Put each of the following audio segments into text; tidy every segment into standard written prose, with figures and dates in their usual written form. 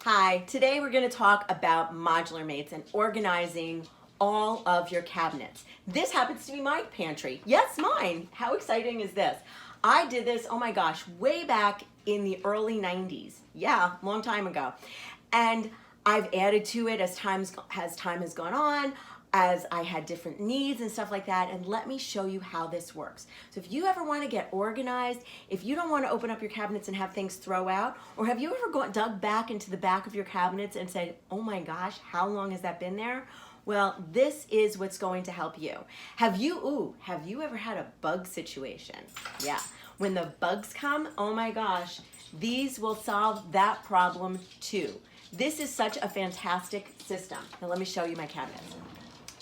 Hi, today we're going to talk about modular mates and organizing all of your cabinets. This happens to be my pantry. Yes, mine. How exciting is this? I did this, oh my gosh, way back in the early 90s. Yeah, long time ago. And I've added to it as time has gone on, as I had different needs and stuff like that. And let me show you how this works. So if you ever want to get organized, if you don't want to open up your cabinets and have things throw out, or have you ever dug back into the back of your cabinets and said, oh my gosh, how long has that been there? Well, this is what's going to help you. Have you ever had a bug situation? Yeah, when the bugs come, oh my gosh, these will solve that problem too. This is such a fantastic system. Now let me show you my cabinets.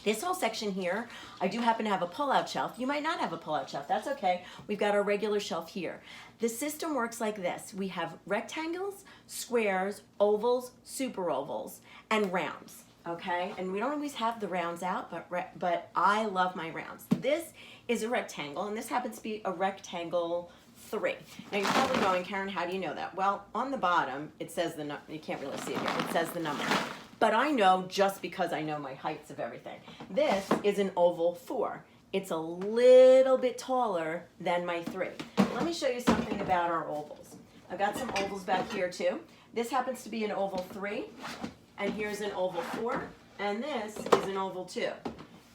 This whole section here, I do happen to have a pull-out shelf. You might not have a pull-out shelf, that's okay. We've got our regular shelf here. The system works like this. We have rectangles, squares, ovals, super ovals, and rounds, okay? And we don't always have the rounds out, but I love my rounds. This is a rectangle, and this happens to be a rectangle 3. Now you're probably going, Karen, how do you know that? Well, on the bottom, it says the number. You can't really see it here. It says the number. But I know just because I know my heights of everything. This is an oval 4. It's a little bit taller than my 3. Let me show you something about our ovals. I've got some ovals back here too. This happens to be an oval 3, and here's an oval 4, and this is an oval 2.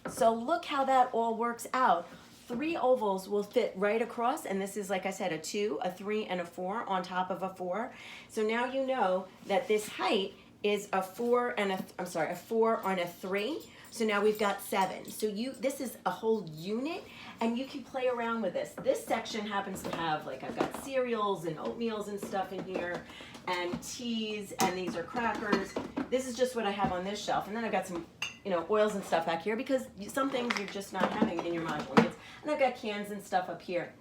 So look how that all works out. 3 ovals will fit right across, and this is, like I said, a 2, a 3, and a 4 on top of a 4. So now you know that this height is a 4 and a 4 on a 3. So now we've got 7. So this is a whole unit, and you can play around with this. This section happens to have, like, I've got cereals and oatmeals and stuff in here, and teas, and these are crackers. This is just what I have on this shelf, and then I've got some, oils and stuff back here because some things you're just not having in your modular kits. And I've got cans and stuff up here.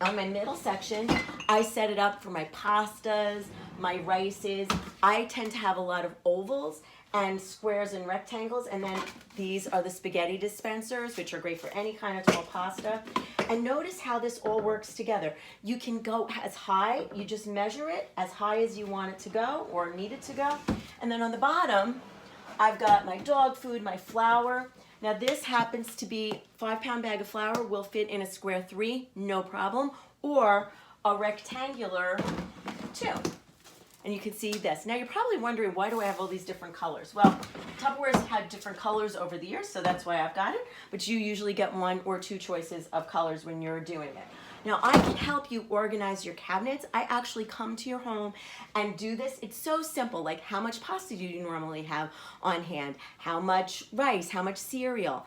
On my middle section, I set it up for my pastas, my rices. I tend to have a lot of ovals and squares and rectangles, and then these are the spaghetti dispensers, which are great for any kind of tall pasta. And notice how this all works together. You can go as high, you just measure it as high as you want it to go or need it to go. And then on the bottom, I've got my dog food, my flour. Now this happens to be 5-pound bag of flour will fit in a square 3, no problem, or a rectangular 2. And you can see this. Now you're probably wondering, why do I have all these different colors? Well, Tupperware's had different colors over the years, so that's why I've got it. But you usually get 1 or 2 choices of colors when you're doing it. Now I can help you organize your cabinets. I actually come to your home and do this. It's so simple, like how much pasta do you normally have on hand? How much rice? How much cereal?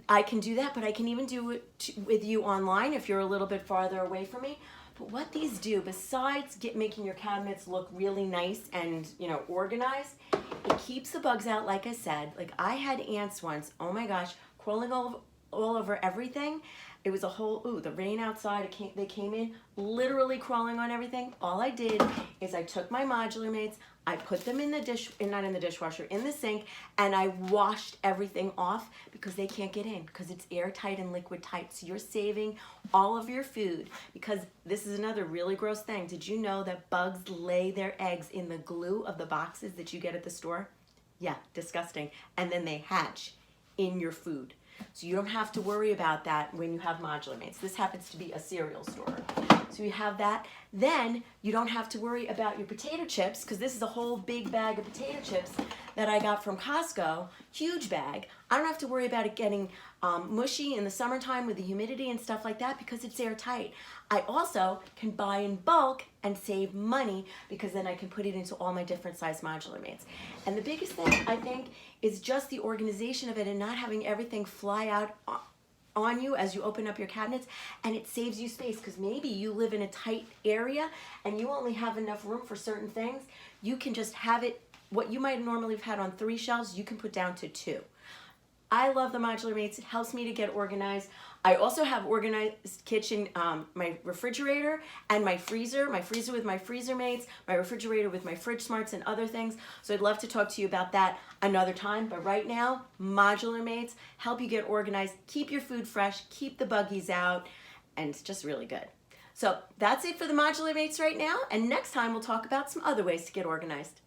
I can do that, but I can even do it with you online if you're a little bit farther away from me. But what these do, besides making your cabinets look really nice and organized, it keeps the bugs out, like I said. Like I had ants once, oh my gosh, crawling all over everything. It was a whole, the rain outside, they came in, literally crawling on everything. All I did is I took my modular mates, I put them in the not in the dishwasher, in the sink, and I washed everything off because they can't get in because it's airtight and liquid tight. So you're saving all of your food, because this is another really gross thing. Did you know that bugs lay their eggs in the glue of the boxes that you get at the store? Yeah, disgusting. And then they hatch in your food. So you don't have to worry about that when you have modular mates. This happens to be a cereal store. So you have that. Then you don't have to worry about your potato chips, because this is a whole big bag of potato chips that I got from Costco, huge bag. I don't have to worry about it getting mushy in the summertime with the humidity and stuff like that because it's airtight. I also can buy in bulk and save money because then I can put it into all my different size modular mates. And the biggest thing, I think, is just the organization of it and not having everything fly out on you as you open up your cabinets, and it saves you space because maybe you live in a tight area and you only have enough room for certain things. You can just have it, what you might normally have had on 3 shelves, you can put down to 2. I love the modular mates. It helps me to get organized. I also have organized kitchen, my refrigerator and my freezer with my freezer mates, my refrigerator with my fridge smarts and other things. So I'd love to talk to you about that another time. But right now, modular mates help you get organized, keep your food fresh, keep the buggies out, and it's just really good. So that's it for the modular mates right now. And next time we'll talk about some other ways to get organized.